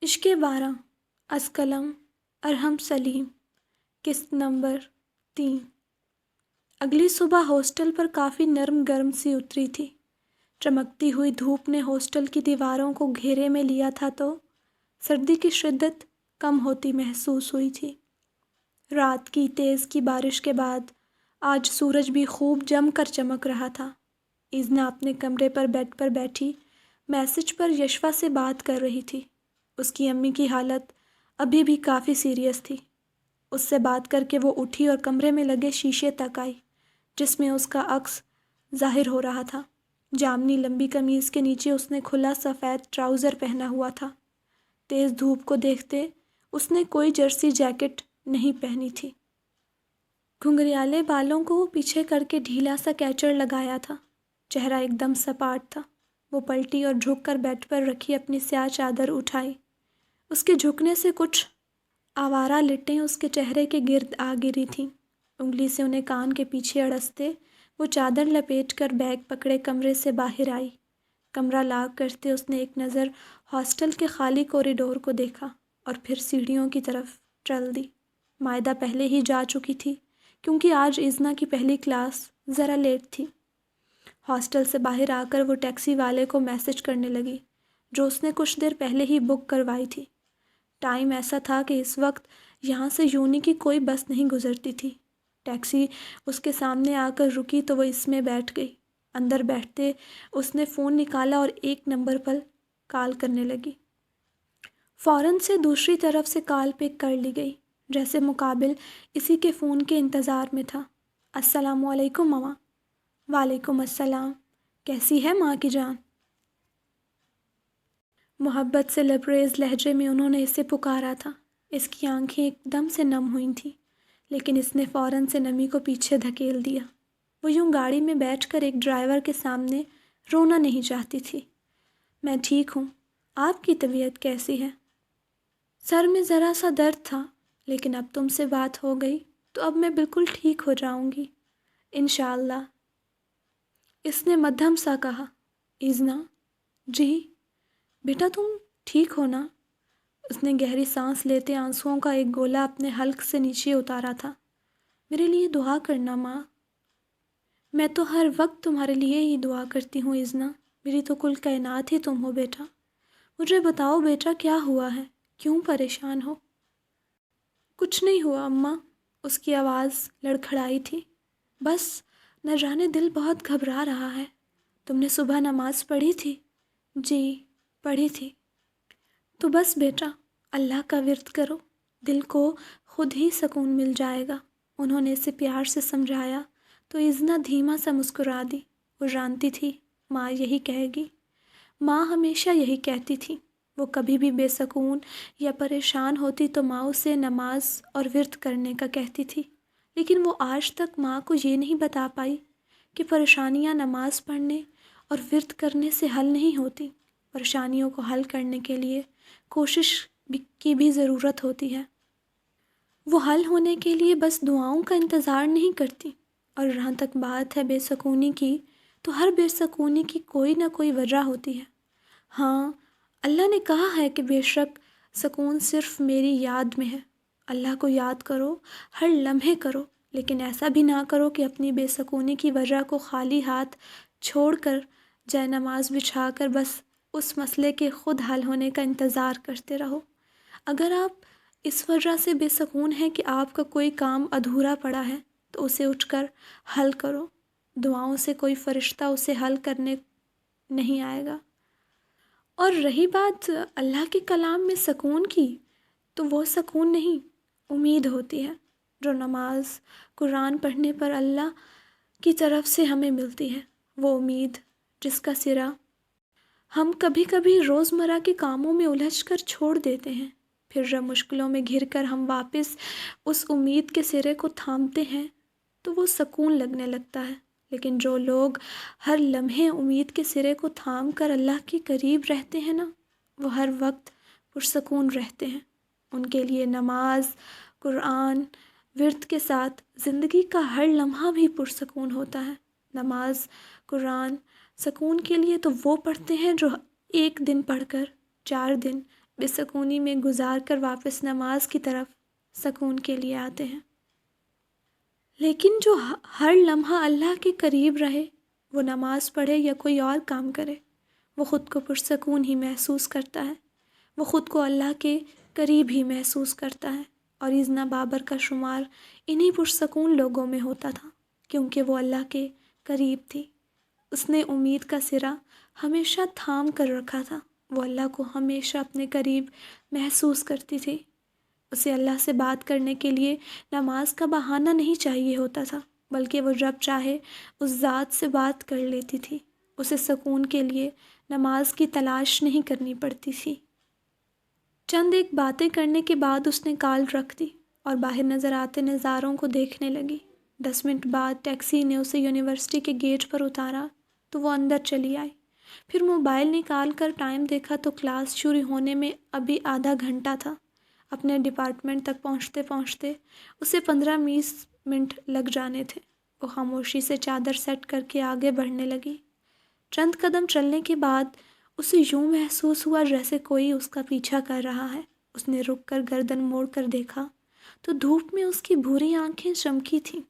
عشق 12 از قلم ارحم سلیم قسط نمبر 3۔ اگلی صبح ہاسٹل پر کافی نرم گرم سی اتری تھی۔ چمکتی ہوئی دھوپ نے ہاسٹل کی دیواروں کو گھیرے میں لیا تھا تو سردی کی شدت کم ہوتی محسوس ہوئی تھی۔ رات کی تیز کی بارش کے بعد آج سورج بھی خوب جم کر چمک رہا تھا۔ ایزنا اپنے کمرے پر بیڈ پر بیٹھی میسج پر یشوا سے بات کر رہی تھی۔ اس کی امی کی حالت ابھی بھی کافی سیریس تھی۔ اس سے بات کر کے وہ اٹھی اور کمرے میں لگے شیشے تک آئی جس میں اس کا عکس ظاہر ہو رہا تھا۔ جامنی لمبی قمیض کے نیچے اس نے کھلا سفید ٹراؤزر پہنا ہوا تھا۔ تیز دھوپ کو دیکھتے اس نے کوئی جرسی جیکٹ نہیں پہنی تھی۔ گھنگریالے بالوں کو پیچھے کر کے ڈھیلا سا کیچر لگایا تھا۔ چہرہ ایک دم سپاٹ تھا۔ وہ پلٹی اور جھک کر بیڈ پر رکھی اپنی سیاہ چادر اٹھائی۔ اس کے جھکنے سے کچھ آوارہ لٹیں اس کے چہرے کے گرد آ گری تھیں۔ انگلی سے انہیں کان کے پیچھے اڑستے وہ چادر لپیٹ کر بیگ پکڑے کمرے سے باہر آئی۔ کمرہ لاک کرتے اس نے ایک نظر ہاسٹل کے خالی کوریڈور کو دیکھا اور پھر سیڑھیوں کی طرف چل دی۔ مائدہ پہلے ہی جا چکی تھی کیونکہ آج ایزنا کی پہلی کلاس ذرا لیٹ تھی۔ ہاسٹل سے باہر آ کر وہ ٹیکسی والے کو میسج کرنے لگی جو اس نے کچھ دیر پہلے ہی بک کروائی تھی۔ ٹائم ایسا تھا کہ اس وقت یہاں سے یونی کی کوئی بس نہیں گزرتی تھی۔ ٹیکسی اس کے سامنے آ کر رکی تو وہ اس میں بیٹھ گئی۔ اندر بیٹھتے اس نے فون نکالا اور ایک نمبر پر کال کرنے لگی۔ فوراً سے دوسری طرف سے کال پک کر لی گئی جیسے مقابل اسی کے فون کے انتظار میں تھا۔ السلام علیکم ماما۔ وعلیکم السلام۔ کیسی ہے ماں کی جان؟ محبت سے لبریز لہجے میں انہوں نے اسے پکارا تھا۔ اس کی آنکھیں ایک دم سے نم ہوئی تھیں لیکن اس نے فوراً سے نمی کو پیچھے دھکیل دیا۔ وہ یوں گاڑی میں بیٹھ کر ایک ڈرائیور کے سامنے رونا نہیں چاہتی تھی۔ میں ٹھیک ہوں، آپ کی طبیعت کیسی ہے؟ سر میں ذرا سا درد تھا لیکن اب تم سے بات ہو گئی تو اب میں بالکل ٹھیک ہو جاؤں گی انشاءاللہ، اس نے مدھم سا کہا۔ ایزنا، جی بیٹا تم ٹھیک ہو نا؟ اس نے گہری سانس لیتے آنسوؤں کا ایک گولا اپنے حلق سے نیچے اتارا تھا۔ میرے لیے دعا کرنا ماں۔ میں تو ہر وقت تمہارے لیے ہی دعا کرتی ہوں ایزنا، میری تو کل کائنات ہی تم ہو بیٹا۔ مجھے بتاؤ بیٹا کیا ہوا ہے، کیوں پریشان ہو؟ کچھ نہیں ہوا اماں، اس کی آواز لڑکھڑائی تھی۔ بس نہ جانے دل بہت گھبرا رہا ہے۔ تم نے صبح نماز پڑھی تھی؟ جی پڑھی تھی۔ تو بس بیٹا اللہ کا ورد کرو، دل کو خود ہی سکون مل جائے گا، انہوں نے اسے پیار سے سمجھایا تو ایزنا دھیما سا مسکرا دی۔ وہ جانتی تھی ماں یہی کہے گی۔ ماں ہمیشہ یہی کہتی تھی۔ وہ کبھی بھی بے سکون یا پریشان ہوتی تو ماں اسے نماز اور ورد کرنے کا کہتی تھی، لیکن وہ آج تک ماں کو یہ نہیں بتا پائی کہ پریشانیاں نماز پڑھنے اور ورد کرنے سے حل نہیں ہوتی۔ پریشانیوں کو حل کرنے کے لیے کوشش کی بھی ضرورت ہوتی ہے۔ وہ حل ہونے کے لیے بس دعاؤں کا انتظار نہیں کرتی۔ اور جہاں تک بات ہے بے سکونی کی، تو ہر بے سکونی کی کوئی نہ کوئی وجہ ہوتی ہے۔ ہاں، اللہ نے کہا ہے کہ بے شک سکون صرف میری یاد میں ہے۔ اللہ کو یاد کرو، ہر لمحے کرو، لیکن ایسا بھی نہ کرو کہ اپنی بے سکونی کی وجہ کو خالی ہاتھ چھوڑ کر جائے نماز بچھا کر بس اس مسئلے کے خود حل ہونے کا انتظار کرتے رہو۔ اگر آپ اس وجہ سے بے سکون ہیں کہ آپ کا کوئی کام ادھورا پڑا ہے تو اسے اٹھ کر حل کرو۔ دعاؤں سے کوئی فرشتہ اسے حل کرنے نہیں آئے گا۔ اور رہی بات اللہ کے کلام میں سکون کی، تو وہ سکون نہیں، امید ہوتی ہے جو نماز قرآن پڑھنے پر اللہ کی طرف سے ہمیں ملتی ہے۔ وہ امید جس کا سرا ہم کبھی کبھی روزمرہ کے کاموں میں الجھ کر چھوڑ دیتے ہیں، پھر جب مشکلوں میں گھر کر ہم واپس اس امید کے سرے کو تھامتے ہیں تو وہ سکون لگنے لگتا ہے۔ لیکن جو لوگ ہر لمحے امید کے سرے کو تھام کر اللہ کے قریب رہتے ہیں نا، وہ ہر وقت پرسکون رہتے ہیں۔ ان کے لیے نماز، قرآن، ورد کے ساتھ زندگی کا ہر لمحہ بھی پرسکون ہوتا ہے۔ نماز، قرآن، سکون کے لیے تو وہ پڑھتے ہیں جو ایک دن پڑھ کر 4 دن بے سکونی میں گزار کر واپس نماز کی طرف سکون کے لیے آتے ہیں۔ لیکن جو ہر لمحہ اللہ کے قریب رہے، وہ نماز پڑھے یا کوئی اور کام کرے، وہ خود کو پرسکون ہی محسوس کرتا ہے، وہ خود کو اللہ کے قریب ہی محسوس کرتا ہے۔ اور ایزنا بابر کا شمار انہی پرسکون لوگوں میں ہوتا تھا، کیونکہ وہ اللہ کے قریب تھی۔ اس نے امید کا سرا ہمیشہ تھام کر رکھا تھا، وہ اللہ کو ہمیشہ اپنے قریب محسوس کرتی تھی۔ اسے اللہ سے بات کرنے کے لیے نماز کا بہانہ نہیں چاہیے ہوتا تھا، بلکہ وہ جب چاہے اس ذات سے بات کر لیتی تھی۔ اسے سکون کے لیے نماز کی تلاش نہیں کرنی پڑتی تھی۔ چند ایک باتیں کرنے کے بعد اس نے کال رکھ دی اور باہر نظر آتے نظاروں کو دیکھنے لگی۔ 10 منٹ بعد ٹیکسی نے اسے یونیورسٹی کے گیٹ پر اتارا تو وہ اندر چلی آئی۔ پھر موبائل نکال کر ٹائم دیکھا تو کلاس شروع ہونے میں ابھی آدھا گھنٹہ تھا۔ اپنے ڈپارٹمنٹ تک پہنچتے پہنچتے اسے 15-20 منٹ لگ جانے تھے۔ وہ خاموشی سے چادر سیٹ کر کے آگے بڑھنے لگی۔ چند قدم چلنے کے بعد اسے یوں محسوس ہوا جیسے کوئی اس کا پیچھا کر رہا ہے۔ اس نے رک کر گردن موڑ کر دیکھا تو دھوپ میں اس کی بھوری آنکھیں چمکی تھیں۔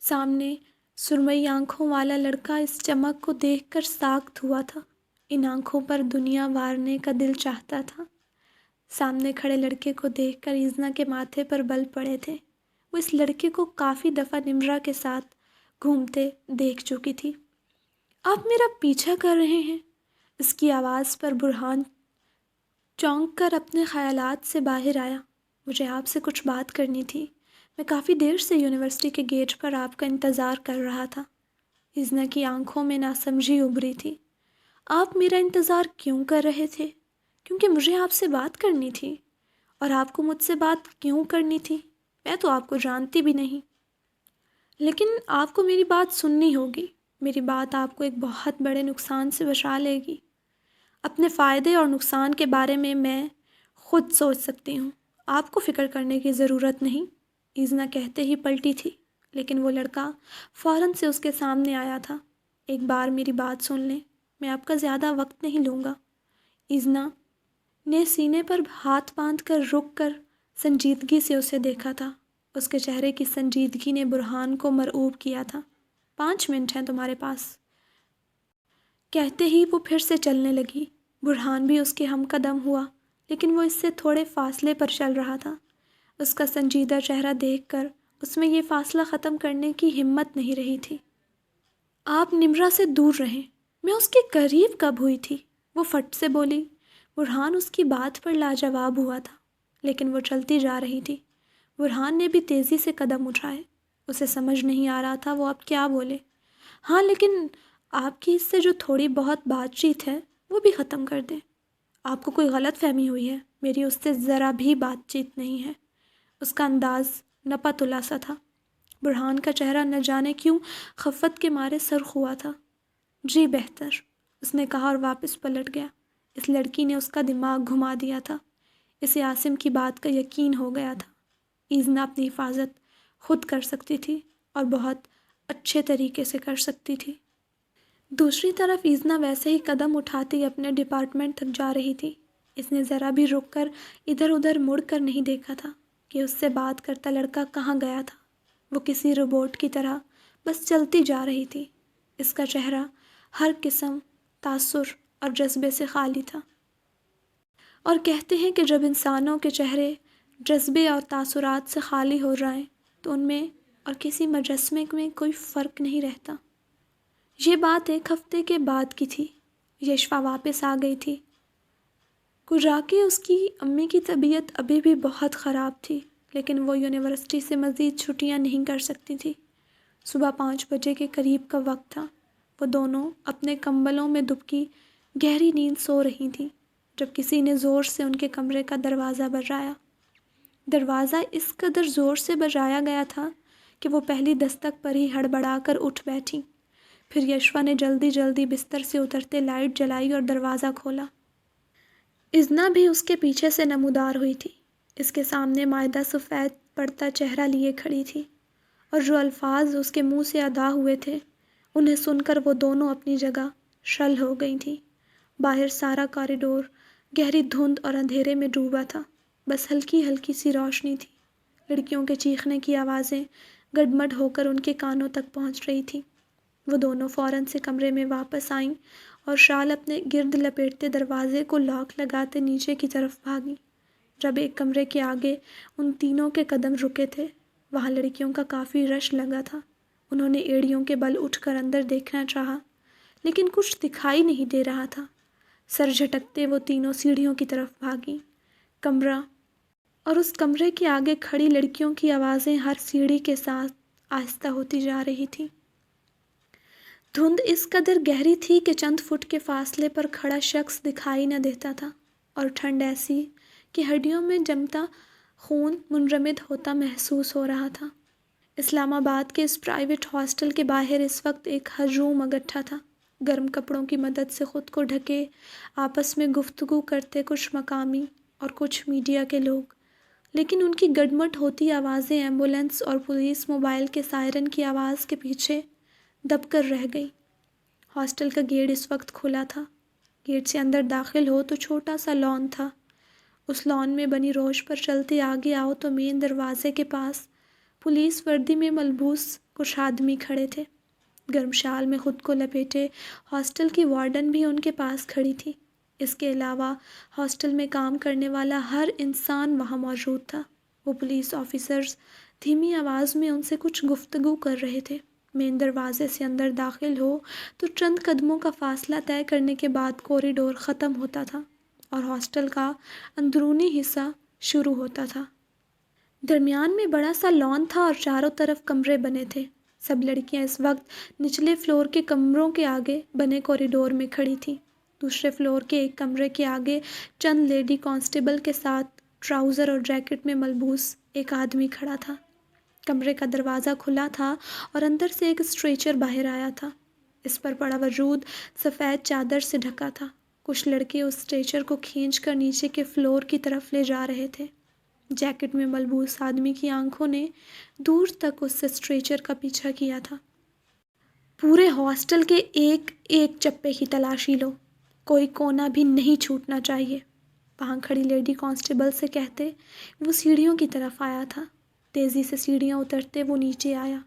سامنے سرمئی آنکھوں والا لڑکا اس چمک کو دیکھ کر ساخت ہوا تھا۔ ان آنکھوں پر دنیا وارنے کا دل چاہتا تھا۔ سامنے کھڑے لڑکے کو دیکھ کر ایزنا کے ماتھے پر بل پڑے تھے۔ وہ اس لڑکے کو کافی دفعہ نمرا کے ساتھ گھومتے دیکھ چکی تھی۔ آپ میرا پیچھا کر رہے ہیں؟ اس کی آواز پر برہان چونک کر اپنے خیالات سے باہر آیا۔ مجھے آپ سے کچھ بات کرنی تھی۔ میں کافی دیر سے یونیورسٹی کے گیٹ پر آپ کا انتظار کر رہا تھا۔ ایزنا کی آنکھوں میں ناسمجھی ابھری تھی۔ آپ میرا انتظار کیوں کر رہے تھے؟ کیونکہ مجھے آپ سے بات کرنی تھی۔ اور آپ کو مجھ سے بات کیوں کرنی تھی؟ میں تو آپ کو جانتی بھی نہیں۔ لیکن آپ کو میری بات سننی ہوگی۔ میری بات آپ کو ایک بہت بڑے نقصان سے بچا لے گی۔ اپنے فائدے اور نقصان کے بارے میں خود سوچ سکتی ہوں۔ آپ کو فکر کرنے کی ضرورت نہیں۔ ایزنا کہتے ہی پلٹی تھی، لیکن وہ لڑکا فوراً سے اس کے سامنے آیا تھا۔ ایک بار میری بات سن لیں، میں آپ کا زیادہ وقت نہیں لوں گا۔ ایزنا نے سینے پر ہاتھ باندھ کر رک کر سنجیدگی سے اسے دیکھا تھا۔ اس کے چہرے کی سنجیدگی نے برہان کو مرعوب کیا تھا۔ 5 منٹ ہیں تمہارے پاس۔ کہتے ہی وہ پھر سے چلنے لگی۔ برہان بھی اس کے ہم قدم ہوا، لیکن وہ اس سے تھوڑے فاصلے پر چل رہا تھا۔ اس کا سنجیدہ چہرہ دیکھ کر اس میں یہ فاصلہ ختم کرنے کی ہمت نہیں رہی تھی۔ آپ نمرا سے دور رہیں۔ میں اس کے قریب کب ہوئی تھی؟ وہ فٹ سے بولی۔ برہان اس کی بات پر لاجواب ہوا تھا، لیکن وہ چلتی جا رہی تھی۔ برہان نے بھی تیزی سے قدم اٹھائے۔ اسے سمجھ نہیں آ رہا تھا وہ اب کیا بولے۔ ہاں، لیکن آپ کی اس سے جو تھوڑی بہت بات چیت ہے وہ بھی ختم کر دیں۔ آپ کو کوئی غلط فہمی ہوئی ہے، میری اس سے ذرا بھی بات چیت نہیں ہے۔ اس کا انداز نپا تلا سا تھا۔ برہان کا چہرہ نہ جانے کیوں خفت کے مارے سرخ ہوا تھا۔ جی بہتر، اس نے کہا اور واپس پلٹ گیا۔ اس لڑکی نے اس کا دماغ گھما دیا تھا۔ اسے عاصم کی بات کا یقین ہو گیا تھا۔ ایزنا اپنی حفاظت خود کر سکتی تھی اور بہت اچھے طریقے سے کر سکتی تھی۔ دوسری طرف ایزنا ویسے ہی قدم اٹھاتی اپنے ڈپارٹمنٹ تک جا رہی تھی۔ اس نے ذرا بھی رک کر ادھر ادھر مڑ کر نہیں دیکھا تھا کہ اس سے بات کرتا لڑکا کہاں گیا تھا۔ وہ کسی روبوٹ کی طرح بس چلتی جا رہی تھی۔ اس کا چہرہ ہر قسم تاثر اور جذبے سے خالی تھا۔ اور کہتے ہیں کہ جب انسانوں کے چہرے جذبے اور تاثرات سے خالی ہو جائیں تو ان میں اور کسی مجسمے میں کوئی فرق نہیں رہتا۔ یہ بات 1 ہفتے کے بعد کی تھی۔ یشوا واپس آ گئی تھی۔ کجا کے اس کی امی کی طبیعت ابھی بھی بہت خراب تھی، لیکن وہ یونیورسٹی سے مزید چھٹیاں نہیں کر سکتی تھی۔ صبح 5 بجے کے قریب کا وقت تھا۔ وہ دونوں اپنے کمبلوں میں دبکی گہری نیند سو رہی تھیں جب کسی نے زور سے ان کے کمرے کا دروازہ بجایا۔ دروازہ اس قدر زور سے بجایا گیا تھا کہ وہ پہلی دستک پر ہی ہڑبڑا کر اٹھ بیٹھی۔ پھر یشوا نے جلدی جلدی بستر سے اترتے لائٹ جلائی اور دروازہ کھولا۔ ایزنا بھی اس کے پیچھے سے نمودار ہوئی تھی۔ اس کے سامنے مائدہ سفید پڑتا چہرہ لیے کھڑی تھی، اور جو الفاظ اس کے منہ سے ادا ہوئے تھے انہیں سن کر وہ دونوں اپنی جگہ شل ہو گئی تھیں۔ باہر سارا کوریڈور گہری دھند اور اندھیرے میں ڈوبا تھا، بس ہلکی ہلکی سی روشنی تھی۔ لڑکیوں کے چیخنے کی آوازیں گڈمڈ ہو کر ان کے کانوں تک پہنچ رہی تھی۔ وہ دونوں فوراً سے کمرے میں واپس آئیں اور شال اپنے گرد لپیٹتے دروازے کو لاک لگاتے نیچے کی طرف بھاگیں۔ جب ایک کمرے کے آگے ان تینوں کے قدم رکے تھے، وہاں لڑکیوں کا کافی رش لگا تھا۔ انہوں نے ایڑیوں کے بل اٹھ کر اندر دیکھنا چاہا، لیکن کچھ دکھائی نہیں دے رہا تھا۔ سر جھٹکتے وہ تینوں سیڑھیوں کی طرف بھاگیں۔ کمرہ اور اس کمرے کے آگے کھڑی لڑکیوں کی آوازیں ہر سیڑھی کے ساتھ آہستہ ہوتی جا رہی تھی۔ دھند اس قدر گہری تھی کہ چند فٹ کے فاصلے پر کھڑا شخص دکھائی نہ دیتا تھا، اور ٹھنڈ ایسی کہ ہڈیوں میں جمتا خون منجمد ہوتا محسوس ہو رہا تھا۔ اسلام آباد کے اس پرائیویٹ ہاسٹل کے باہر اس وقت ایک ہجوم اکٹھا تھا۔ گرم کپڑوں کی مدد سے خود کو ڈھکے آپس میں گفتگو کرتے کچھ مقامی اور کچھ میڈیا کے لوگ، لیکن ان کی گڈمٹ ہوتی آوازیں ایمبولینس اور پولیس موبائل کے سائرن کی آواز کے پیچھے دب کر رہ گئی۔ ہاسٹل کا گیٹ اس وقت کھلا تھا۔ گیٹ سے اندر داخل ہو تو چھوٹا سا لان تھا۔ اس لان میں بنی روش پر چلتے آگے آؤ تو مین دروازے کے پاس پولیس وردی میں ملبوس کچھ آدمی کھڑے تھے۔ گرم شال میں خود کو لپیٹے ہاسٹل کی وارڈن بھی ان کے پاس کھڑی تھی۔ اس کے علاوہ ہاسٹل میں کام کرنے والا ہر انسان وہاں موجود تھا۔ وہ پولیس آفیسرز دھیمی آواز میں ان سے کچھ گفتگو کر رہے تھے۔ مین دروازے سے اندر داخل ہو تو چند قدموں کا فاصلہ طے کرنے کے بعد کوریڈور ختم ہوتا تھا اور ہاسٹل کا اندرونی حصہ شروع ہوتا تھا۔ درمیان میں بڑا سا لان تھا اور چاروں طرف کمرے بنے تھے۔ سب لڑکیاں اس وقت نچلے فلور کے کمروں کے آگے بنے کوریڈور میں کھڑی تھیں۔ دوسرے فلور کے ایک کمرے کے آگے چند لیڈی کانسٹیبل کے ساتھ ٹراؤزر اور جیکٹ میں ملبوس ایک آدمی کھڑا تھا۔ کمرے کا دروازہ کھلا تھا اور اندر سے ایک اسٹریچر باہر آیا تھا۔ اس پر پڑا وجود سفید چادر سے ڈھکا تھا۔ کچھ لڑکے اس اسٹریچر کو کھینچ کر نیچے کے فلور کی طرف لے جا رہے تھے۔ جیکٹ میں ملبوس آدمی کی آنکھوں نے دور تک اس اسٹریچر کا پیچھا کیا تھا۔ پورے ہاسٹل کے ایک ایک چپے کی تلاشی لو، کوئی کونا بھی نہیں چھوٹنا چاہیے، وہاں کھڑی لیڈی کانسٹیبل سے کہتے وہ سیڑھیوں کی طرف آیا تھا۔ تیزی سے سیڑھیاں اترتے وہ نیچے آیا۔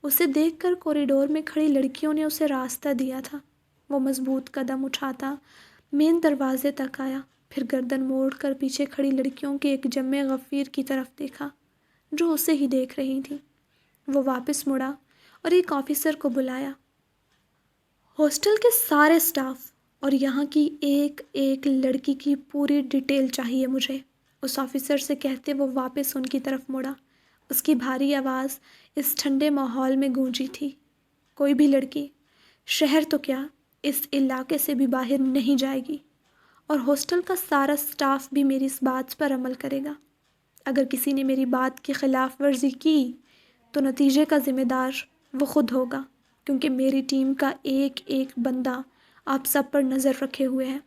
اسے دیکھ کر کوریڈور میں کھڑی لڑکیوں نے اسے راستہ دیا تھا۔ وہ مضبوط قدم اٹھاتا مین دروازے تک آیا، پھر گردن موڑ کر پیچھے کھڑی لڑکیوں کے ایک جمع غفیر کی طرف دیکھا جو اسے ہی دیکھ رہی تھیں۔ وہ واپس مڑا اور ایک آفیسر کو بلایا۔ ہاسٹل کے سارے سٹاف اور یہاں کی ایک ایک لڑکی کی پوری ڈیٹیل چاہیے مجھے، اس آفیسر سے کہتے وہ واپس ان کی طرف مڑا۔ اس کی بھاری آواز اس ٹھنڈے ماحول میں گونجی تھی۔ کوئی بھی لڑکی، شہر تو کیا، اس علاقے سے بھی باہر نہیں جائے گی، اور ہاسٹل کا سارا سٹاف بھی میری اس بات پر عمل کرے گا۔ اگر کسی نے میری بات کی خلاف ورزی کی تو نتیجے کا ذمہ دار وہ خود ہوگا، کیونکہ میری ٹیم کا ایک ایک بندہ آپ سب پر نظر رکھے ہوئے ہے۔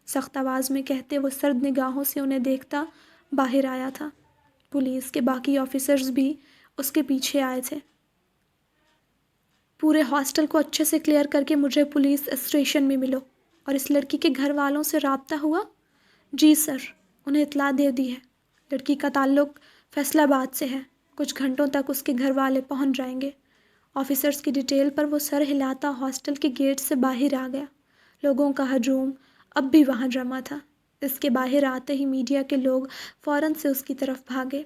سخت آواز میں کہتے وہ سرد نگاہوں سے انہیں دیکھتا باہر آیا تھا۔ پولیس کے باقی آفیسرز بھی اس کے پیچھے آئے تھے۔ پورے ہاسٹل کو اچھے سے کلیئر کر کے مجھے پولیس اسٹیشن میں ملو۔ اور اس لڑکی کے گھر والوں سے رابطہ ہوا؟ جی سر، انہیں اطلاع دے دی ہے۔ لڑکی کا تعلق فیصل آباد سے ہے، کچھ گھنٹوں تک اس کے گھر والے پہنچ جائیں گے۔ آفیسرز کی ڈیٹیل پر وہ سر ہلاتا ہاسٹل کے گیٹ سے باہر آ گیا۔ لوگوں کا ہجوم اب بھی وہاں جمع تھا۔ اس کے باہر آتے ہی میڈیا کے لوگ فوراً سے اس کی طرف بھاگے۔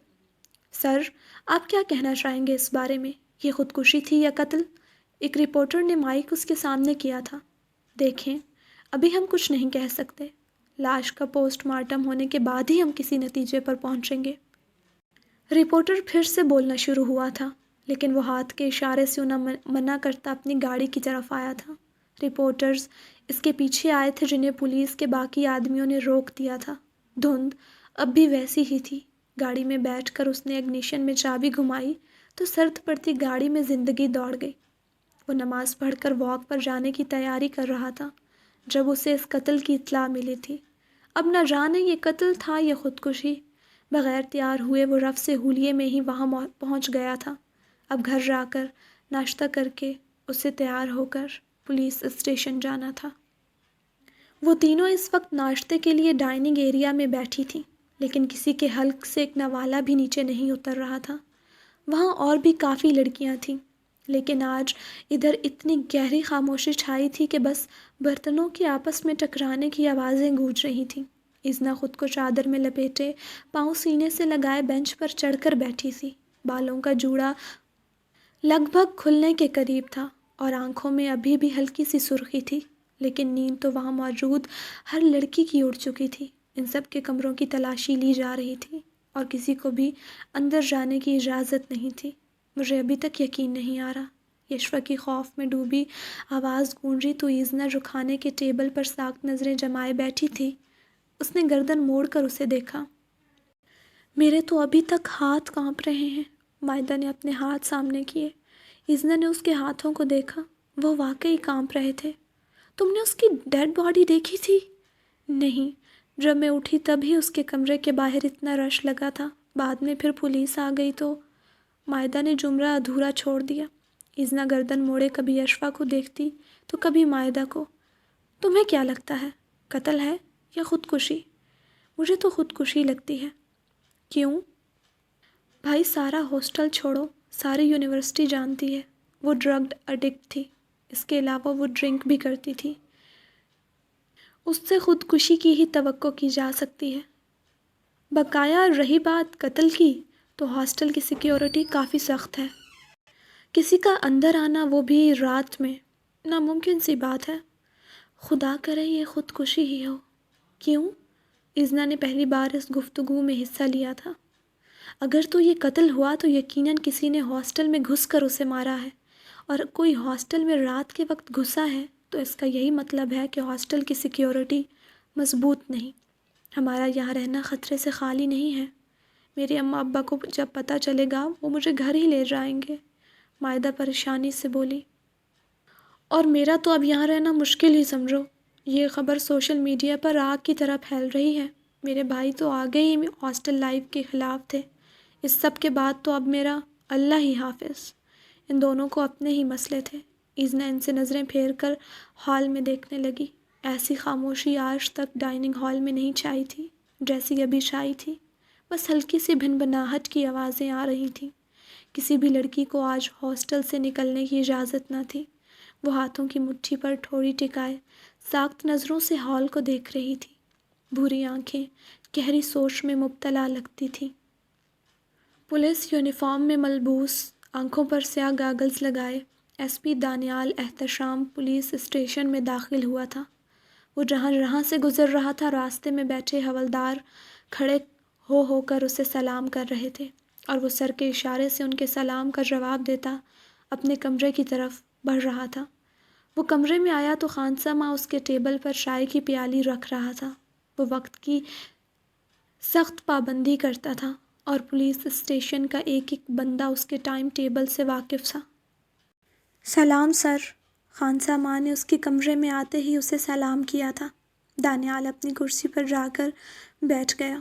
سر، آپ کیا کہنا چاہیں گے اس بارے میں؟ یہ خودکشی تھی یا قتل؟ ایک رپورٹر نے مائک اس کے سامنے کیا تھا۔ دیکھیں، ابھی ہم کچھ نہیں کہہ سکتے۔ لاش کا پوسٹ مارٹم ہونے کے بعد ہی ہم کسی نتیجے پر پہنچیں گے۔ رپورٹر پھر سے بولنا شروع ہوا تھا، لیکن وہ ہاتھ کے اشارے سے انہیں منع کرتا اپنی گاڑی کی طرف آیا تھا۔ رپورٹرز اس کے پیچھے آئے تھے جنہیں پولیس کے باقی آدمیوں نے روک دیا تھا۔ دھند اب بھی ویسی ہی تھی۔ گاڑی میں بیٹھ کر اس نے اگنیشن میں چابی گھمائی تو سرد پڑتی گاڑی میں زندگی دوڑ گئی۔ وہ نماز پڑھ کر واک پر جانے کی تیاری کر رہا تھا جب اسے اس قتل کی اطلاع ملی تھی۔ اب نہ جانے یہ قتل تھا یا خودکشی۔ بغیر تیار ہوئے وہ رف سے ہولیے میں ہی وہاں پہنچ گیا تھا۔ اب گھر جا کر ناشتہ کر کے اسے تیار ہو کر پولیس اسٹیشن جانا تھا۔ وہ تینوں اس وقت ناشتے کے لیے ڈائننگ ایریا میں بیٹھی تھیں، لیکن کسی کے حلق سے ایک نوالہ بھی نیچے نہیں اتر رہا تھا۔ وہاں اور بھی کافی لڑکیاں تھیں، لیکن آج ادھر اتنی گہری خاموشی چھائی تھی کہ بس برتنوں کے آپس میں ٹکرانے کی آوازیں گونج رہی تھیں۔ اذنا خود کو چادر میں لپیٹے پاؤں سینے سے لگائے بینچ پر چڑھ کر بیٹھی تھی۔ بالوں کا جوڑا لگ بھگ کھلنے کے قریب تھا اور آنکھوں میں ابھی بھی ہلکی سی سرخی تھی، لیکن نیند تو وہاں موجود ہر لڑکی کی اڑ چکی تھی۔ ان سب کے کمروں کی تلاشی لی جا رہی تھی اور کسی کو بھی اندر جانے کی اجازت نہیں تھی۔ مجھے ابھی تک یقین نہیں آ رہا، یشوا کی خوف میں ڈوبی آواز گونجی تو اذنا جو کھانے کے ٹیبل پر ساکت نظریں جمائے بیٹھی تھی، اس نے گردن موڑ کر اسے دیکھا۔ میرے تو ابھی تک ہاتھ کانپ رہے ہیں۔ مائدہ نے اپنے ہاتھ سامنے کیے۔ اذنا نے اس کے ہاتھوں کو دیکھا، وہ واقعی کانپ رہے تھے۔ تم نے اس کی ڈیڈ باڈی دیکھی تھی؟ نہیں، جب میں اٹھی تب ہی اس کے کمرے کے باہر اتنا رش لگا تھا، بعد میں پھر پولیس آ گئی تو مائدہ نے جملہ ادھورا چھوڑ دیا۔ اذنا گردن موڑے کبھی یشوا کو دیکھتی تو کبھی مائدہ کو۔ تمہیں کیا لگتا ہے، قتل ہے یا خودکشی؟ مجھے تو خودکشی لگتی ہے۔ کیوں؟ بھائی سارا ہاسٹل چھوڑو، ساری یونیورسٹی جانتی ہے وہ ڈرگڈ ایڈکٹ تھی، اس کے علاوہ وہ ڈرنک بھی کرتی تھی۔ اس سے خودکشی کی ہی توقع کی جا سکتی ہے۔ بقایا رہی بات قتل کی، تو ہاسٹل کی سیکیورٹی کافی سخت ہے، کسی کا اندر آنا وہ بھی رات میں ناممکن سی بات ہے۔ خدا کرے یہ خودکشی ہی ہو۔ کیوں؟ اذنا نے پہلی بار اس گفتگو میں حصہ لیا تھا۔ اگر تو یہ قتل ہوا تو یقیناً کسی نے ہاسٹل میں گھس کر اسے مارا ہے، اور کوئی ہاسٹل میں رات کے وقت گھسا ہے تو اس کا یہی مطلب ہے کہ ہاسٹل کی سیکیورٹی مضبوط نہیں۔ ہمارا یہاں رہنا خطرے سے خالی نہیں ہے۔ میرے اماں ابا کو جب پتہ چلے گا وہ مجھے گھر ہی لے جائیں گے، مائدہ پریشانی سے بولی۔ اور میرا تو اب یہاں رہنا مشکل ہی سمجھو۔ یہ خبر سوشل میڈیا پر آگ کی طرح پھیل رہی ہے۔ میرے بھائی تو آگے ہی ہاسٹل لائف کے خلاف تھے، اس سب کے بعد تو اب میرا اللہ ہی حافظ۔ ان دونوں کو اپنے ہی مسئلے تھے۔ اذنا ان سے نظریں پھیر کر ہال میں دیکھنے لگی۔ ایسی خاموشی آج تک ڈائننگ ہال میں نہیں چھائی تھی جیسی ابھی چھائی تھی، بس ہلکی سی بھنبھناہٹ کی آوازیں آ رہی تھیں۔ کسی بھی لڑکی کو آج ہاسٹل سے نکلنے کی اجازت نہ تھی۔ وہ ہاتھوں کی مٹھی پر ٹھوڑی ٹکائے ساکت نظروں سے ہال کو دیکھ رہی تھی۔ بھوری آنکھیں گہری سوچ میں مبتلا لگتی تھیں۔ پولیس یونیفارم میں ملبوس، آنکھوں پر سیاہ گاگلز لگائے S P Danial Ehtesham police station میں داخل ہوا تھا۔ وہ جہاں سے گزر رہا تھا راستے میں بیٹھے حوالدار کھڑے ہو کر اسے سلام کر رہے تھے، اور وہ سر کے اشارے سے ان کے سلام کا جواب دیتا اپنے کمرے کی طرف بڑھ رہا تھا۔ وہ کمرے میں آیا تو خانسامہ اس کے ٹیبل پر چائے کی پیالی رکھ رہا تھا۔ وہ وقت کی سخت پابندی کرتا تھا اور پولیس اسٹیشن کا ایک ایک بندہ اس کے ٹائم ٹیبل سے واقف تھا۔ سلام سر، خانسامہ نے اس کے کمرے میں آتے ہی اسے سلام کیا تھا۔ دانیال اپنی کرسی پر جا کر بیٹھ گیا۔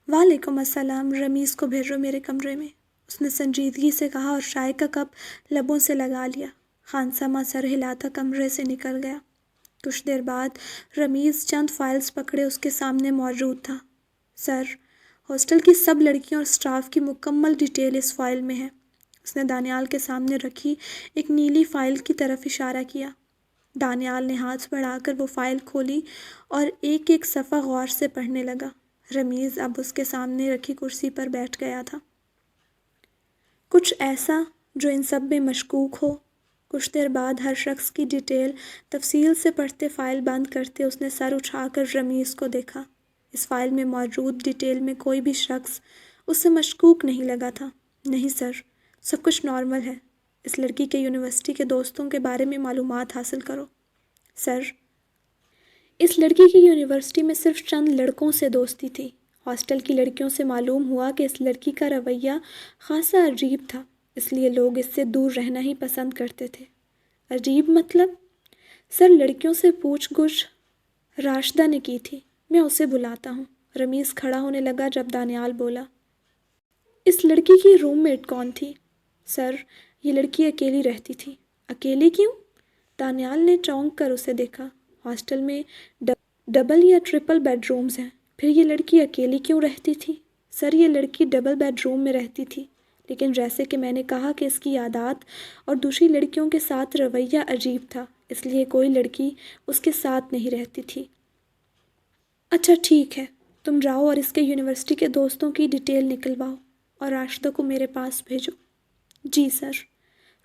وعلیکم السلام، رمیز کو بھیجو میرے کمرے میں، اس نے سنجیدگی سے کہا اور چائے کا کپ لبوں سے لگا لیا۔ خانسامہ سر ہلاتا کمرے سے نکل گیا۔ کچھ دیر بعد رمیز چند فائلز پکڑے اس کے سامنے موجود تھا۔ سر، ہاسٹل کی سب لڑکیوں اور اسٹاف کی مکمل ڈیٹیل اس فائل میں ہے۔ اس نے دانیال کے سامنے رکھی ایک نیلی فائل کی طرف اشارہ کیا۔ دانیال نے ہاتھ بڑھا کر وہ فائل کھولی اور ایک ایک صفحہ غور سے پڑھنے لگا۔ رمیز اب اس کے سامنے رکھی کرسی پر بیٹھ گیا تھا۔ کچھ ایسا جو ان سب میں مشکوک ہو؟ کچھ دیر بعد ہر شخص کی ڈیٹیل تفصیل سے پڑھتے فائل بند کرتے اس نے سر اٹھا کر رمیز کو دیکھا۔ اس فائل میں موجود ڈیٹیل میں کوئی بھی شخص اسے مشکوک نہیں لگا تھا۔ نہیں سر، سب کچھ نارمل ہے۔ اس لڑکی کے یونیورسٹی کے دوستوں کے بارے میں معلومات حاصل کرو۔ سر، اس لڑکی کی یونیورسٹی میں صرف چند لڑکوں سے دوستی تھی۔ ہاسٹل کی لڑکیوں سے معلوم ہوا کہ اس لڑکی کا رویہ خاصا عجیب تھا، اس لیے لوگ اس سے دور رہنا ہی پسند کرتے تھے۔ عجیب مطلب؟ سر، لڑکیوں سے پوچھ گچھ راشدہ نے کی تھی، میں اسے بلاتا ہوں۔ رمیز کھڑا ہونے لگا جب دانیال بولا۔ اس لڑکی کی روم میٹ کون تھی؟ سر، یہ لڑکی اکیلی رہتی تھی۔ اکیلی کیوں؟ دانیال نے چونک کر اسے دیکھا۔ ہاسٹل میں ڈبل یا ٹرپل بیڈ رومز ہیں، پھر یہ لڑکی اکیلی کیوں رہتی تھی؟ سر یہ لڑکی ڈبل بیڈ روم میں رہتی تھی، لیکن جیسے کہ میں نے کہا کہ اس کی عادات اور دوسری لڑکیوں کے ساتھ رویہ عجیب تھا، اس لیے کوئی لڑکی اس کے ساتھ نہیں رہتی تھی۔ اچھا ٹھیک ہے، تم جاؤ اور اس کے یونیورسٹی کے دوستوں کی ڈیٹیل نکلواؤ اور راشدہ کو میرے پاس بھیجو۔ جی سر۔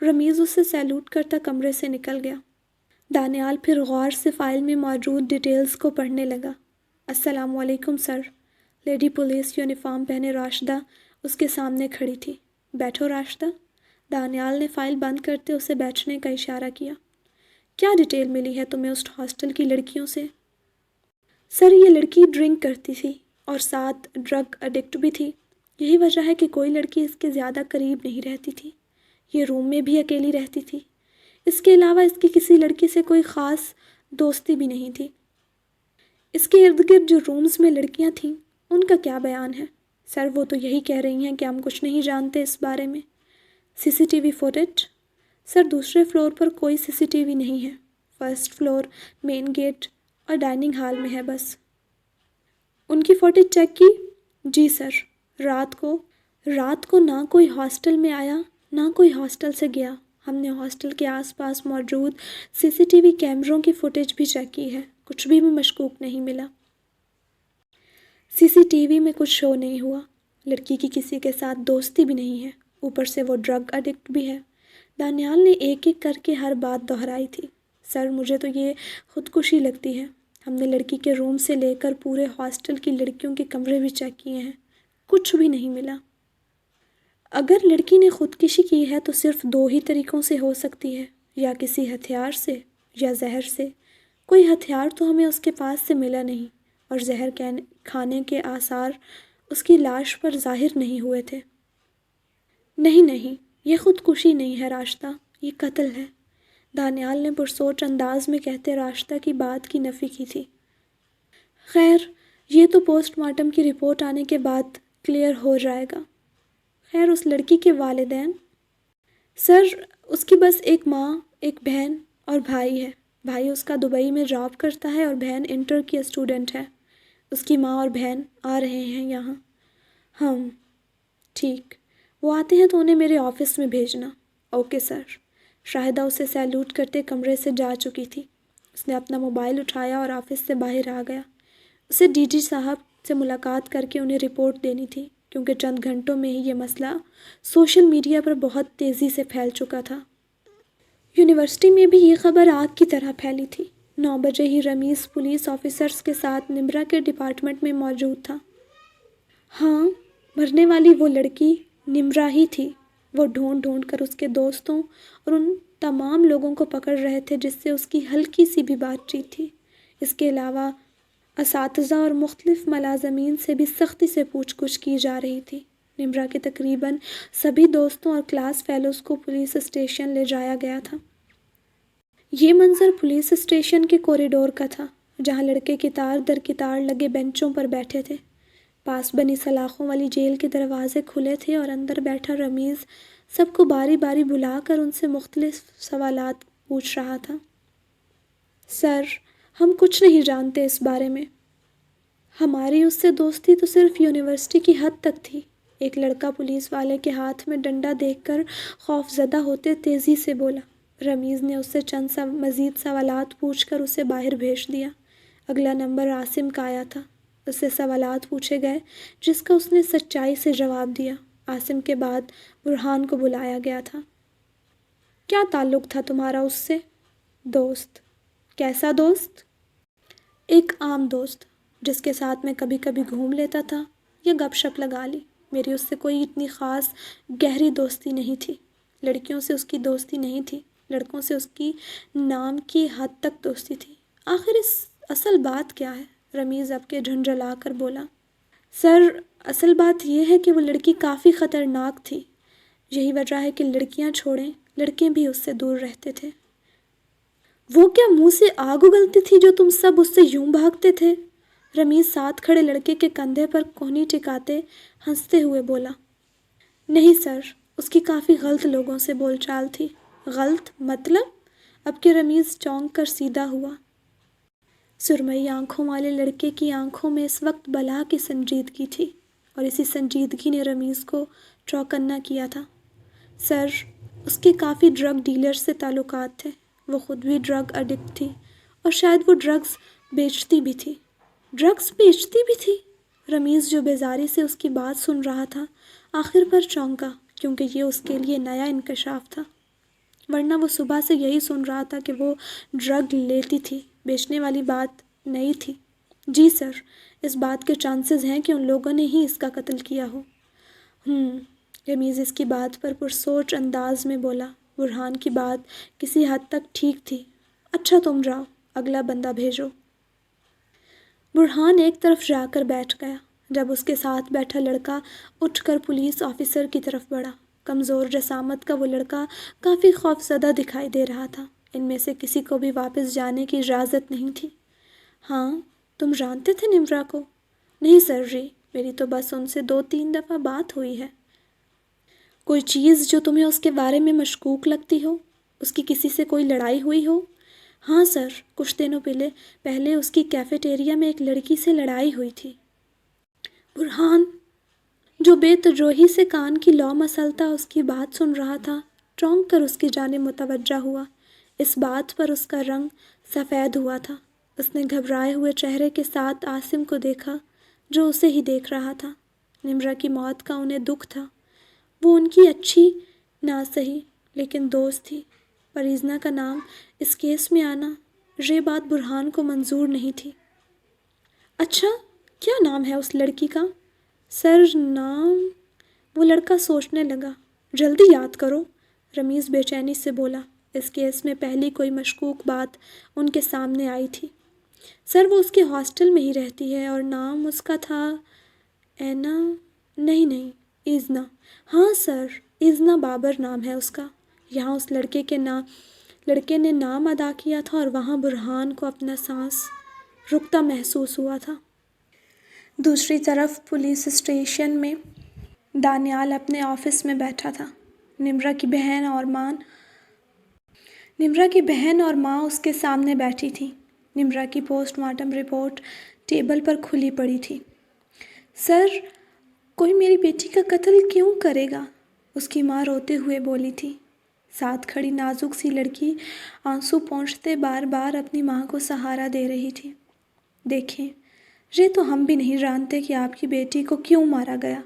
رمیز اسے سیلوٹ کرتا کمرے سے نکل گیا۔ دانیال پھر غور سے فائل میں موجود ڈیٹیلز کو پڑھنے لگا۔ السلام علیکم سر۔ لیڈی پولیس یونیفارم پہنے راشدہ اس کے سامنے کھڑی تھی۔ بیٹھو راشدہ۔ دانیال نے فائل بند کرتے اسے بیٹھنے کا اشارہ کیا۔ کیا ڈیٹیل ملی ہے تمہیں اس ہاسٹل کی لڑکیوں سے؟ سر یہ لڑکی ڈرنک کرتی تھی اور ساتھ ڈرگ ایڈکٹ بھی تھی، یہی وجہ ہے کہ کوئی لڑکی اس کے زیادہ قریب نہیں رہتی تھی۔ یہ روم میں بھی اکیلی رہتی تھی، اس کے علاوہ اس کی کسی لڑکی سے کوئی خاص دوستی بھی نہیں تھی۔ اس کے ارد گرد جو رومز میں لڑکیاں تھیں ان کا کیا بیان ہے؟ سر وہ تو یہی کہہ رہی ہیں کہ ہم کچھ نہیں جانتے اس بارے میں۔ C T V footage? سر دوسرے فلور پر کوئی سی وی نہیں ہے، فرسٹ فلور، مین گیٹ اور ڈائننگ ہال میں ہے بس۔ ان کی فوٹیج چیک کی؟ جی سر۔ رات کو نہ کوئی ہاسٹل میں آیا نہ کوئی ہاسٹل سے گیا۔ ہم نے ہاسٹل کے آس پاس موجود سی ٹی وی کیمروں کی فوٹیج بھی چیک کی ہے، کچھ بھی مشکوک نہیں ملا۔ سی ٹی وی میں کچھ شو نہیں ہوا، لڑکی کی کسی کے ساتھ دوستی بھی نہیں ہے، اوپر سے وہ ڈرگ ایڈکٹ بھی ہے۔ دانیال نے ایک ایک کر کے ہر بات دہرائی تھی۔ سر مجھے تو یہ خودکشی لگتی ہے، ہم نے لڑکی کے روم سے لے کر پورے ہاسٹل کی لڑکیوں کے کمرے بھی چیک کیے ہیں، کچھ بھی نہیں ملا۔ اگر لڑکی نے خودکشی کی ہے تو صرف دو ہی طریقوں سے ہو سکتی ہے، یا کسی ہتھیار سے یا زہر سے۔ کوئی ہتھیار تو ہمیں اس کے پاس سے ملا نہیں، اور زہر کھانے کے آثار اس کی لاش پر ظاہر نہیں ہوئے تھے۔ نہیں، یہ خودکشی نہیں ہے راشدہ، یہ قتل ہے، دانیال نے پرسوچ انداز میں کہتے راشدہ کی بات کی نفی کی تھی۔ خیر یہ تو پوسٹ مارٹم کی رپورٹ آنے کے بعد کلیئر ہو جائے گا۔ خیر اس لڑکی کے والدین؟ سر اس کی بس ایک ماں، ایک بہن اور بھائی ہے۔ بھائی اس کا دبئی میں جاب کرتا ہے اور بہن انٹر کی اسٹوڈنٹ ہے۔ اس کی ماں اور بہن آ رہے ہیں یہاں؟ ہم ٹھیک، وہ آتے ہیں تو انہیں میرے آفس میں بھیجنا۔ Okay sir. شاہدہ اسے سیلوٹ کرتے کمرے سے جا چکی تھی۔ اس نے اپنا موبائل اٹھایا اور آفس سے باہر آ گیا۔ اسے ڈی جی صاحب سے ملاقات کر کے انہیں رپورٹ دینی تھی، کیونکہ چند گھنٹوں میں ہی یہ مسئلہ سوشل میڈیا پر بہت تیزی سے پھیل چکا تھا۔ یونیورسٹی میں بھی یہ خبر آگ کی طرح پھیلی تھی۔ 9 بجے ہی رمیز پولیس آفیسرز کے ساتھ نمرا کے ڈپارٹمنٹ میں موجود تھا۔ ہاں مرنے والی وہ لڑکی نمرا ہی تھی۔ وہ ڈھونڈ کر اس کے دوستوں اور ان تمام لوگوں کو پکڑ رہے تھے جس سے اس کی ہلکی سی بھی بات چیت تھی۔ اس کے علاوہ اساتذہ اور مختلف ملازمین سے بھی سختی سے پوچھ گچھ کی جا رہی تھی۔ نمرا کے تقریباً سبھی دوستوں اور کلاس فیلوز کو پولیس اسٹیشن لے جایا گیا تھا۔ یہ منظر پولیس اسٹیشن کے کوریڈور کا تھا، جہاں لڑکے قطار در قطار لگے بینچوں پر بیٹھے تھے۔ پاس بنی سلاخوں والی جیل کے دروازے کھلے تھے اور اندر بیٹھا رمیز سب کو باری باری بلا کر ان سے مختلف سوالات پوچھ رہا تھا۔ سر ہم کچھ نہیں جانتے اس بارے میں۔ ہماری اس سے دوستی تو صرف یونیورسٹی کی حد تک تھی۔ ایک لڑکا پولیس والے کے ہاتھ میں ڈنڈا دیکھ کر خوف زدہ ہوتے تیزی سے بولا۔ رمیز نے اس سے چند مزید سوالات پوچھ کر اسے باہر بھیج دیا۔ اگلا نمبر عاصم کا آیا تھا۔ اس سے سوالات پوچھے گئے جس کا اس نے سچائی سے جواب دیا۔ عاصم کے بعد برہان کو بلایا گیا تھا۔ کیا تعلق تھا تمہارا اس سے؟ دوست۔ کیسا دوست؟ ایک عام دوست جس کے ساتھ میں کبھی کبھی گھوم لیتا تھا یا گپ شپ لگا لی۔ میری اس سے کوئی اتنی خاص گہری دوستی نہیں تھی۔ لڑکیوں سے اس کی دوستی نہیں تھی، لڑکوں سے اس کی نام کی حد تک دوستی تھی۔ آخر اس اصل بات کیا ہے؟ رمیز اب کے جھنجھلا کر بولا۔ سر اصل بات یہ ہے کہ وہ لڑکی کافی خطرناک تھی، یہی وجہ ہے کہ لڑکیاں چھوڑیں لڑکے بھی اس سے دور رہتے تھے۔ وہ کیا منہ سے آگ اگلتی تھی جو تم سب اس سے یوں بھاگتے تھے؟ رمیز ساتھ کھڑے لڑکے کے کندھے پر کوہنی ٹکاتے ہنستے ہوئے بولا۔ نہیں سر، اس کی کافی غلط لوگوں سے بول چال تھی۔ غلط مطلب؟ اب کہ رمیز چونک کر سیدھا ہوا۔ سرمئی آنکھوں والے لڑکے کی آنکھوں میں اس وقت بلا کی سنجیدگی تھی، اور اسی سنجیدگی نے رمیز کو چوکنا کیا تھا۔ سر، اس کے کافی ڈرگ ڈیلر سے تعلقات تھے، وہ خود بھی ڈرگ ایڈکٹ تھی اور شاید وہ ڈرگز بیچتی بھی تھی۔ ڈرگز بیچتی بھی تھی؟ رمیز جو بیزاری سے اس کی بات سن رہا تھا آخر پر چونکا، کیونکہ یہ اس کے لیے نیا انکشاف تھا، ورنہ وہ صبح سے یہی سن رہا تھا کہ وہ ڈرگ لیتی تھی، بیچنے والی بات نہیں تھی۔ جی سر، اس بات کے چانسز ہیں کہ ان لوگوں نے ہی اس کا قتل کیا ہو۔ رمیز اس کی بات پر پرسوچ انداز میں بولا۔ برہان کی بات کسی حد تک ٹھیک تھی۔ اچھا تم جاؤ، اگلا بندہ بھیجو۔ برہان ایک طرف جا کر بیٹھ گیا، جب اس کے ساتھ بیٹھا لڑکا اٹھ کر پولیس آفیسر کی طرف بڑھا۔ کمزور جسامت کا وہ لڑکا کافی خوفزدہ دکھائی دے رہا تھا۔ ان میں سے کسی کو بھی واپس جانے کی اجازت نہیں تھی۔ ہاں، تم جانتے تھے نمرا کو؟ نہیں سر جی، میری تو بس ان سے 2-3 دفعہ بات ہوئی ہے۔ کوئی چیز جو تمہیں اس کے بارے میں مشکوک لگتی ہو؟ اس کی کسی سے کوئی لڑائی ہوئی ہو؟ ہاں سر، کچھ دنوں پہلے اس کی کیفیٹیریا میں ایک لڑکی سے لڑائی ہوئی تھی۔ برہان، جو بے توجہی سے کان کی لو مسلتا اس کی بات سن رہا تھا، چونک کر اس کی جانب متوجہ ہوا۔ اس بات پر اس کا رنگ سفید ہوا تھا۔ اس نے گھبرائے ہوئے چہرے کے ساتھ عاصم کو دیکھا، جو اسے ہی دیکھ رہا تھا۔ نمرا کی موت کا انہیں دکھ تھا۔ وہ ان کی اچھی نہ سہی لیکن دوست تھی۔ پریزنا کا نام اس کیس میں آنا، یہ بات برہان کو منظور نہیں تھی۔ اچھا، کیا نام ہے اس لڑکی کا؟ سر نام؟ وہ لڑکا سوچنے لگا۔ جلدی یاد کرو، رمیز بے چینی سے بولا۔ اس کیس میں پہلی کوئی مشکوک بات ان کے سامنے آئی تھی۔ سر، وہ اس کے ہاسٹل میں ہی رہتی ہے اور نام اس کا تھا اینا؟ نہیں، ایزنا۔ ہاں سر، ایزنا بابر نام ہے اس کا۔ یہاں اس لڑکے نے نام ادا کیا تھا اور وہاں برہان کو اپنا سانس رکتا محسوس ہوا تھا۔ دوسری طرف پولیس اسٹیشن میں دانیال اپنے آفس میں بیٹھا تھا۔ نمرا کی بہن اور ماں اس کے سامنے بیٹھی تھیں۔ نمرا کی پوسٹ مارٹم رپورٹ ٹیبل پر کھلی پڑی تھی۔ سر، کوئی میری بیٹی کا قتل کیوں کرے گا؟ اس کی ماں روتے ہوئے بولی تھی۔ ساتھ کھڑی نازک سی لڑکی آنسو پونچھتے بار بار اپنی ماں کو سہارا دے رہی تھی۔ دیکھیں، یہ تو ہم بھی نہیں جانتے کہ آپ کی بیٹی کو کیوں مارا گیا،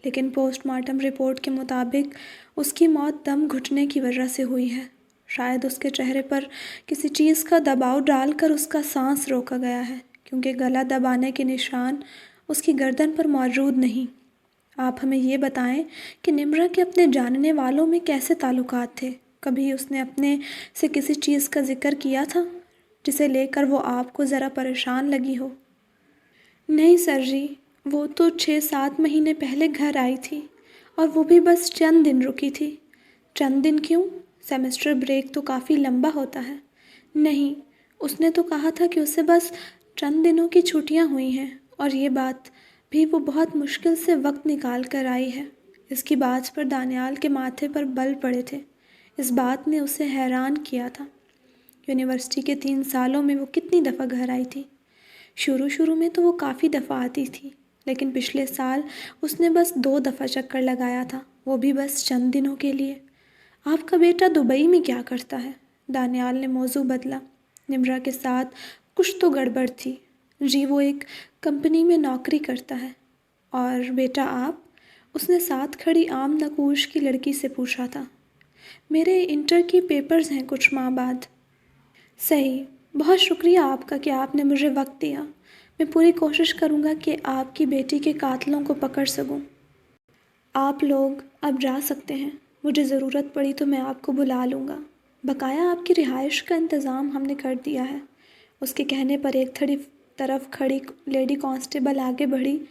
لیکن پوسٹ مارٹم رپورٹ کے مطابق اس کی موت دم گھٹنے کی وجہ سے ہوئی ہے۔ شاید اس کے چہرے پر کسی چیز کا دباؤ ڈال کر اس کا سانس روکا گیا ہے، کیونکہ گلا دبانے کے نشان اس کی گردن پر موجود نہیں۔ آپ ہمیں یہ بتائیں کہ نمرا کے اپنے جاننے والوں میں کیسے تعلقات تھے؟ کبھی اس نے اپنے سے کسی چیز کا ذکر کیا تھا جسے لے کر وہ آپ کو ذرا پریشان لگی ہو؟ نہیں سر جی، وہ تو 6-7 مہینے پہلے گھر آئی تھی، اور وہ بھی بس چند دن رکی تھی۔ چند دن کیوں؟ سیمسٹر بریک تو کافی لمبا ہوتا ہے۔ نہیں، اس نے تو کہا تھا کہ اسے بس چند دنوں کی چھٹیاں ہوئی ہیں، اور یہ بات بھی وہ بہت مشکل سے وقت نکال کر آئی ہے۔ اس کی بات پر دانیال کے ماتھے پر بل پڑے تھے۔ اس بات نے اسے حیران کیا تھا۔ یونیورسٹی کے 3 سالوں میں وہ کتنی دفعہ گھر آئی تھی؟ شروع میں تو وہ کافی دفعہ آتی تھی، لیکن پچھلے سال اس نے بس 2 دفعہ چکر لگایا تھا، وہ بھی بس چند دنوں کے لیے۔ آپ کا بیٹا دبئی میں کیا کرتا ہے؟ دانیال نے موضوع بدلا۔ نمرا کے ساتھ کچھ تو گڑبڑ تھی۔ جی، وہ ایک کمپنی میں نوکری کرتا ہے۔ اور بیٹا آپ؟ اس نے ساتھ کھڑی عام نقوش کی لڑکی سے پوچھا تھا۔ میرے انٹر کی پیپرز ہیں کچھ ماہ بعد۔ صحیح، بہت شکریہ آپ کا کہ آپ نے مجھے وقت دیا۔ میں پوری کوشش کروں گا کہ آپ کی بیٹی کے قاتلوں کو پکڑ سکوں۔ آپ لوگ اب جا سکتے ہیں، مجھے ضرورت پڑی تو میں آپ کو بلا لوں گا۔ بقایا آپ کی رہائش کا انتظام ہم نے کر دیا ہے۔ اس کے کہنے پر ایک طرف کھڑی لیڈی کانسٹیبل آگے بڑھی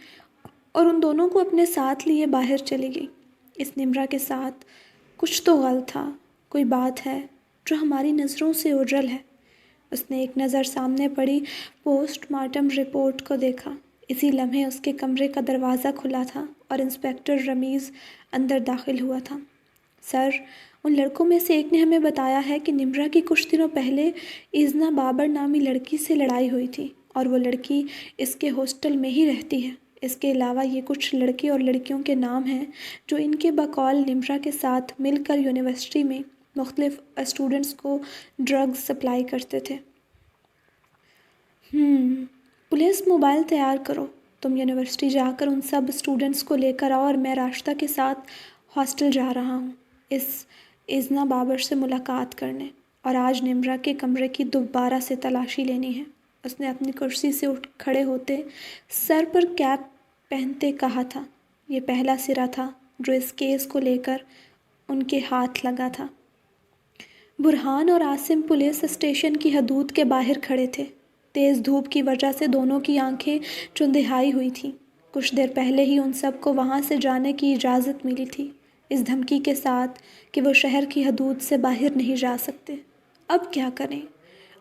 اور ان دونوں کو اپنے ساتھ لیے باہر چلی گئی۔ اس نمرا کے ساتھ کچھ تو غلط تھا، کوئی بات ہے جو ہماری نظروں سے اوجھل ہے۔ اس نے ایک نظر سامنے پڑی پوسٹ مارٹم رپورٹ کو دیکھا۔ اسی لمحے اس کے کمرے کا دروازہ کھلا تھا اور انسپکٹر رمیز اندر داخل ہوا تھا۔ سر، ان لڑکوں میں سے ایک نے ہمیں بتایا ہے کہ نمرا کی کچھ دنوں پہلے ایزنا بابر نامی لڑکی سے لڑائی ہوئی تھی اور وہ لڑکی اس کے ہاسٹل میں ہی رہتی ہے۔ اس کے علاوہ یہ کچھ لڑکے اور لڑکیوں کے نام ہیں جو ان کے بقول نمرا کے ساتھ مل کر یونیورسٹی میں مختلف اسٹوڈنٹس کو ڈرگز سپلائی کرتے تھے۔ پولیس موبائل تیار کرو، تم یونیورسٹی جا کر ان سب اسٹوڈنٹس کو لے کر آؤ اور میں راشدہ کے ساتھ ہاسٹل جا رہا ہوں اس ایزنا بابر سے ملاقات کرنے، اور آج نمرا کے کمرے کی دوبارہ سے تلاشی لینی ہے۔ اس نے اپنی کرسی سے اٹھ کھڑے ہوتے سر پر کیپ پہنتے کہا تھا۔ یہ پہلا سرا تھا جو اس کیس کو لے کر ان کے ہاتھ لگا تھا۔ برہان اور عاصم پولیس اسٹیشن کی حدود کے باہر کھڑے تھے۔ تیز دھوپ کی وجہ سے دونوں کی آنکھیں چندھیائی ہوئی تھیں۔ کچھ دیر پہلے ہی ان سب کو وہاں سے جانے کی اجازت ملی تھی، اس دھمکی کے ساتھ کہ وہ شہر کی حدود سے باہر نہیں جا سکتے۔ اب کیا کریں؟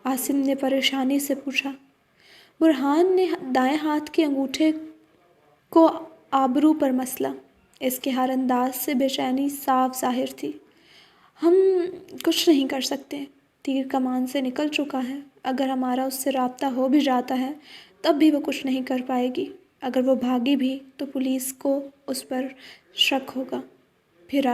عاصم نے پریشانی سے پوچھا۔ برہان نے دائیں ہاتھ کے انگوٹھے کو آبرو پر مسلا۔ اس کے ہر انداز سے بے چینی صاف ظاہر تھی۔ ہم کچھ نہیں کر سکتے، تیر کمان سے نکل چکا ہے۔ اگر ہمارا اس سے رابطہ ہو بھی جاتا ہے تب بھی وہ کچھ نہیں کر پائے گی۔ اگر وہ بھاگی بھی تو پولیس کو اس پر شک ہوگا۔ پھر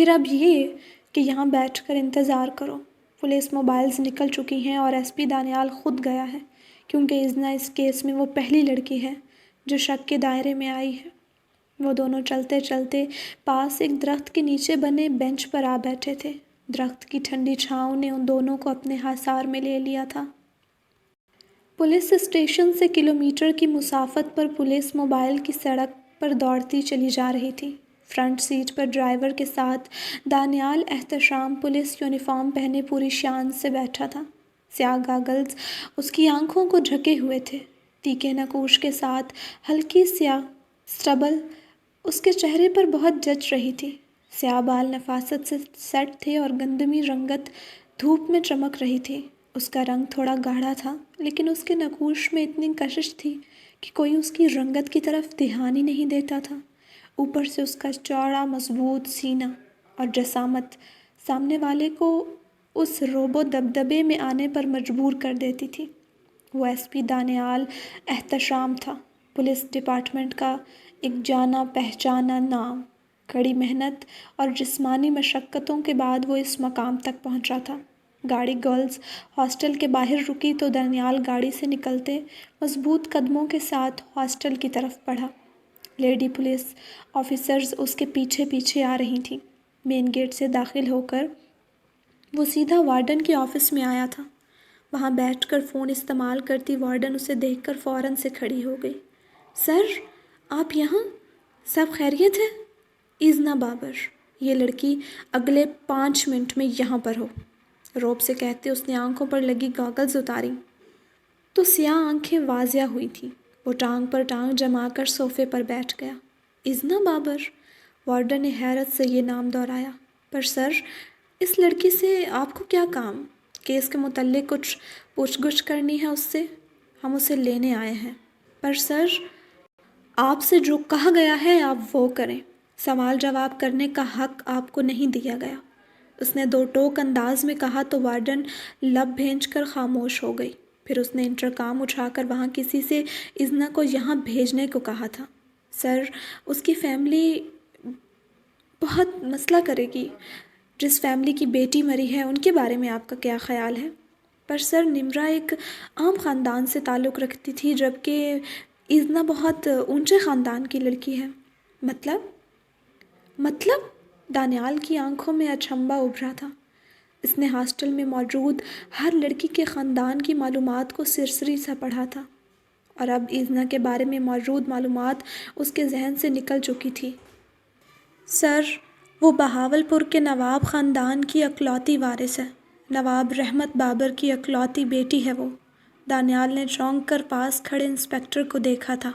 اب یہ کہ یہاں بیٹھ کر انتظار کرو۔ پولیس موبائلز نکل چکی ہیں اور ایس پی دانیال خود گیا ہے، کیونکہ ایزنا اس کیس میں وہ پہلی لڑکی ہے جو شک کے دائرے میں آئی ہے۔ وہ دونوں چلتے چلتے پاس ایک درخت کے نیچے بنے بینچ پر آ بیٹھے تھے۔ درخت کی ٹھنڈی چھاؤں نے ان دونوں کو اپنے حصار میں لے لیا تھا۔ پولیس اسٹیشن سے کلومیٹر کی مسافت پر پولیس موبائل کی سڑک پر دوڑتی چلی جا رہی تھی۔ فرنٹ سیٹ پر ڈرائیور کے ساتھ دانیال احتشام پولیس یونیفارم پہنے پوری شان سے بیٹھا تھا۔ سیاہ گاگلز اس کی آنکھوں کو ڈھکے ہوئے تھے۔ تیکھے نقوش کے ساتھ ہلکی سیاہ سٹبل اس کے چہرے پر بہت جچ رہی تھی۔ سیاہ بال نفاست سے سیٹ تھے اور گندمی رنگت دھوپ میں چمک رہی تھی۔ اس کا رنگ تھوڑا گاڑھا تھا، لیکن اس کے نقوش میں اتنی کشش تھی کہ کوئی اس کی رنگت کی طرف دھیان ہی نہیں دیتا تھا۔ اوپر سے اس کا چوڑا مضبوط سینہ اور جسامت سامنے والے کو اس روب و دبدبے میں آنے پر مجبور کر دیتی تھی۔ وہ ایس پی دانیال احتشام تھا، پولیس ڈپارٹمنٹ کا ایک جانا پہچانا نام۔ کڑی محنت اور جسمانی مشقتوں کے بعد وہ اس مقام تک پہنچا تھا۔ گاڑی گرلز ہاسٹل کے باہر رکی تو دانیال گاڑی سے نکلتے مضبوط قدموں کے ساتھ ہاسٹل کی طرف بڑھا۔ لیڈی پولیس آفیسرز اس کے پیچھے پیچھے آ رہی تھیں۔ مین گیٹ سے داخل ہو کر وہ سیدھا وارڈن کے آفس میں آیا تھا۔ وہاں بیٹھ کر فون استعمال کرتی وارڈن اسے دیکھ کر فوراً سے کھڑی ہو گئی۔ سر، آپ یہاں؟ سب خیریت ہے؟ ایزنا بابر، یہ لڑکی اگلے 5 منٹ میں یہاں پر ہو، روب سے کہتے اس نے آنکھوں پر لگی گاگلز اتاری تو سیاہ آنکھیں واضح ہوئی تھیں۔ وہ ٹانگ پر ٹانگ جما کر صوفے پر بیٹھ گیا۔ ایزنا بابر، وارڈن نے حیرت سے یہ نام دہرایا۔ پر سر، اس لڑکی سے آپ کو کیا کام؟ کیس کے متعلق کچھ پوچھ گچھ کرنی ہے اس سے؟ ہم اسے لینے آئے ہیں۔ پر سر، آپ سے جو کہا گیا ہے آپ وہ کریں، سوال جواب کرنے کا حق آپ کو نہیں دیا گیا، اس نے 2 ٹوک انداز میں کہا تو وارڈن لب بھینچ کر خاموش ہو گئی۔ پھر اس نے انٹرکام اٹھا کر وہاں کسی سے ایزنا کو یہاں بھیجنے کو کہا تھا۔ سر، اس کی فیملی بہت مسئلہ کرے گی۔ جس فیملی کی بیٹی مری ہے ان کے بارے میں آپ کا کیا خیال ہے؟ پر سر، نمرا ایک عام خاندان سے تعلق رکھتی تھی، جبکہ ایزنا بہت اونچے خاندان کی لڑکی ہے۔ مطلب؟ دانیال کی آنکھوں میں اچنبھا ابھرا تھا۔ اس نے ہاسٹل میں موجود ہر لڑکی کے خاندان کی معلومات کو سرسری سا پڑھا تھا، اور اب ایزنا کے بارے میں موجود معلومات اس کے ذہن سے نکل چکی تھی۔ سر، وہ بہاول پور کے نواب خاندان کی اکلوتی وارث ہے، نواب رحمت بابر کی اکلوتی بیٹی ہے وہ۔ دانیال نے چونک کر پاس کھڑے انسپکٹر کو دیکھا تھا۔